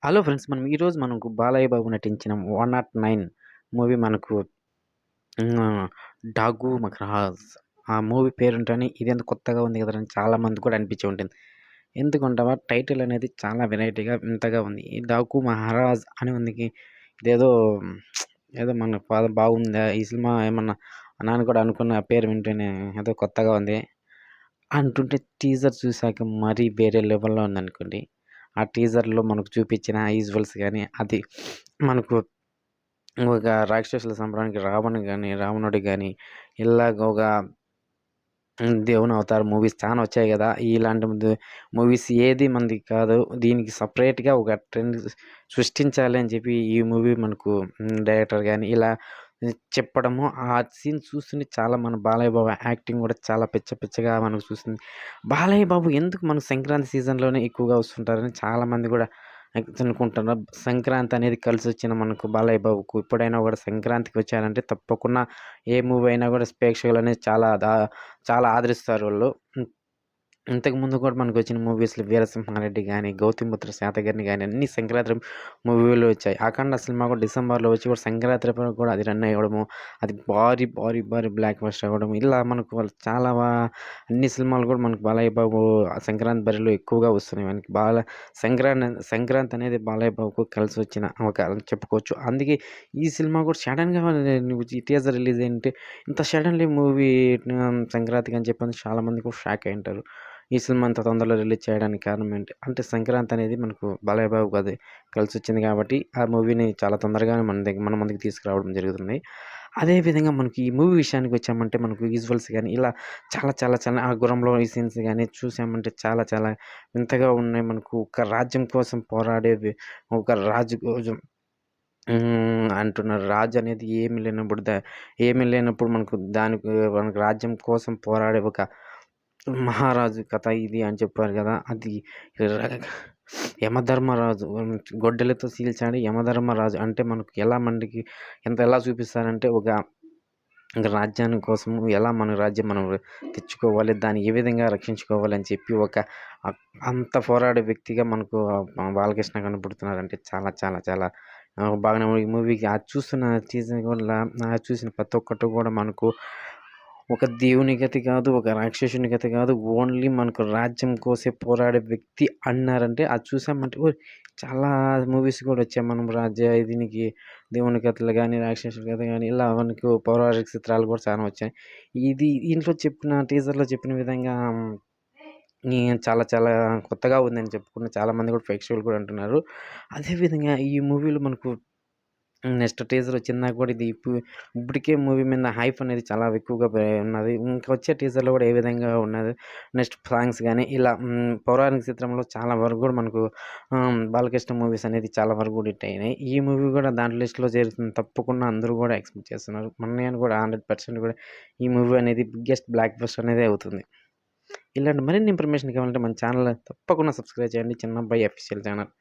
Hello friends. ఈరోజు మనకు బాలయ్య బాబు నటించిన 'వన్ నాట్ 9' మూవీ మనకు హ్మ్. 'డాగు మహారాజ్' ఆ మూవీ పేరుంటేనే ఇదేందో కొత్తగా ఉంది కదరా! అని చాలా మందికి కూడా అనిపించి ఉంటుంది. ఎందుకంటావా టైటిల్ అనేది చాలా వెరైటీగా వింతగా ఉంది. ఈ 'డాకు మహారాజ్' అని ఉందికి ఇదేదో ఏదో మన బాగుందా? ఈ సినిమా ఏమన్నా అన్నా అని కూడా అనుకున్న పేరు వింటేనే ఏదో కొత్తగా ఉంది. అంటుంటే టీజర్ చూసాక మరీ వేరే లెవెల్‌లో ఉందనుకోండి. ఆ టీజర్‌లో మనకు చూపించిన విజువల్స్ గాని, అది మనకు ఒక రాక్షసుల సంహారానికి రావణుడు గాని, ఇలాగ ఒక దేవుని అవతారం మూవీస్ చానా వచ్చాయి గదా! ఇలాంటి మూవీస్ ఏది మనది కాదు. దీనికి సెపరేట్‌గా ఒక ట్రెండ్ సృష్టించాలి అని చెప్పి ఈ మూవీ మనకు డైరెక్టర్ గాని ఇలా చెప్పడము, ఆ సీన్ చూస్తుంటే చాలా మన బాలయ్య బాబు యాక్టింగ్ గూడా చాలా పిచ్చ పిచ్చగా మనకు చూస్తుంది. బాలయ్య బాబు ఎందుకు మన సంక్రాంతి సీజన్‌లోనే ఎక్కువగా వస్తుంటారని చాలామంది గూడా అనుకుంటున్నారు. సంక్రాంతి అనేది కలిసొచ్చిన మనకు బాలయ్య బాబుకు ఎప్పుడైనా గూడా సంక్రాంతికి వచ్చారంటే తప్పకుండా ఏ మూవీ అయినా గూడా ప్రేక్షకులనేది చాలా ఆదరిస్తారోళ్ళు. ఇంతకుముందు కూడా మనకొచ్చిన మూవీస్‌లో 'వీరసింహారెడ్డి' గాని, 'గౌతమిపుత్ర శాతకర్ణి' గాని అన్నీ సంక్రాంతి మూవీలు వచ్చాయి. 'అఖండ' సినిమా కూడా డిసెంబర్‌లో వచ్చి కూడా సంక్రాంతి అప్పుడు కూడా అది రన్ అవ్వడము, అది భారీ బ్లాక్ బస్టర్ అవ్వడం ఇలా మనకు వాళ్ళు చాలా అన్ని సినిమాలు కూడా మనకు బాలయ్య బాబు ఆ సంక్రాంతి బరిలో ఎక్కువగా వస్తున్నాయి. మనకి సంక్రాంతి అనేది బాలయ్య బాబుకు కలిసొచ్చిన ఒక చెప్పుకోవచ్చు. అందుకే ఈ సినిమా కూడా సడెన్‌గా ఈ టీజర్ రిలీజ్ అయింటే ఇంత సడెన్‌లీ మూవీ సంక్రాంతికి అని చెప్పని చాలామంది కూడా షాక్ అయ్యుంటారు. ఈ సినిమా ఇంత తొందరలో రిలీజ్ చేయడానికి కారణం ఏంటి? అంటే సంక్రాంతి అనేది మనకు బాలయ్య బాబుకి అది కలిసొచ్చింది కాబట్టి, ఆ మూవీని చాలా తొందరగానే మన ముందుకు తీసుకురావడం జరుగుతుంది. అదే విధంగా మనకి ఈ మూవీ విషయానికొచ్చామంటే మనకు విజువల్స్ గాని, ఇలా చాలా ఆ గుర్రంలో ఈ సీన్స్ గాని చూసామంటే చాలా వింతగా ఉన్నాయి. మనకు ఒక రాజ్యం కోసం పోరాడే ఒక రాజు కోసం అంటున్నారు. రాజు అనేది ఏమి లేనప్పుడు మనకు రాజ్యం కోసం పోరాడే ఒక మహారాజు కథ ఇది అని చెప్పారు గదా! అది ర యమధర్మరాజు గొడ్డలితో చీల్చాడు యమధర్మరాజు. అంటే మనకు ఎలా చూపిస్తారంటే ఒక రాజ్యాన్ని కోసము ఎలా మన రాజ్యం మనం తెచ్చుకోవాలి, దాన్ని ఏ విధంగా రక్షించుకోవాలి అని చెప్పి అ అంత పోరాడే వ్యక్తిగా మనకు బాలకృష్ణ కనపడుతున్నారంటే చాలా బాగానే ఈ మూవీకి అది చూస్తున్న సీజన్ వల్ల చూసిన ప్రతి ఒక్కటి కూడా మనకు ఒక దేవుని గతి కాదు, ఒక రాక్షసుని గతి కాదు. ఓన్లీ మనకు రాజ్యం కోసే పోరాడే వ్యక్తి అన్నారంటే అది చూసామంటే ఓయ్! చాలా మూవీస్ కూడా వచ్చాయి. మనం దీనికి దేవుని కథలు గాని, రాక్షసుల కథ గాని ఇలా మనకు పౌరాణిక చిత్రాలు కూడా చానా వచ్చాయి. దీంట్లో చెప్పిన టీజర్‌లో చెప్పిన విధంగా ఈ చాలా కొత్తగా ఉందని చెప్పుకుని చాలామంది కూడా ప్రేక్షకులు కూడా అంటున్నారు. అదే విధంగా ఈ మూవీలో మనకు నెక్స్ట్ టీజర్ వచ్చిందాక కూడా ఇప్పటికే మూవీ మీద హైప్ అనేది చాలా ఎక్కువగా ఉన్నది. ఇంకా వచ్చే టీజర్‌లో కూడా ఏ విధంగా ఉన్నది. నెక్స్ట్ సాంగ్స్ గాని ఇలా పౌరాణిక చిత్రంలో చాలా వరకు కూడా మనకు బాలకృష్ణ మూవీస్ అనేది చాలా వరకు కూడా హిట్ అయినాయి. ఈ మూవీ కూడా దాంట్లో లిస్ట్‌లో చేరుతుంది తప్పకుండా అందరూ కూడా ఎక్స్‌పెక్ట్ చేస్తున్నారు. నేను కూడా 100% కూడా ఈ మూవీ అనేది బిగ్గెస్ట్ బ్లాక్ బస్టర్ అనేదే అవుతుంది. ఇలాంటి మరిన్ని ఇన్ఫర్మేషన్ కావాలంటే మన ఛానల్ తప్పకుండా సబ్స్క్రైబ్ చేయండి. చిన్నబ్బాయి అఫీషియల్ ఛానల్.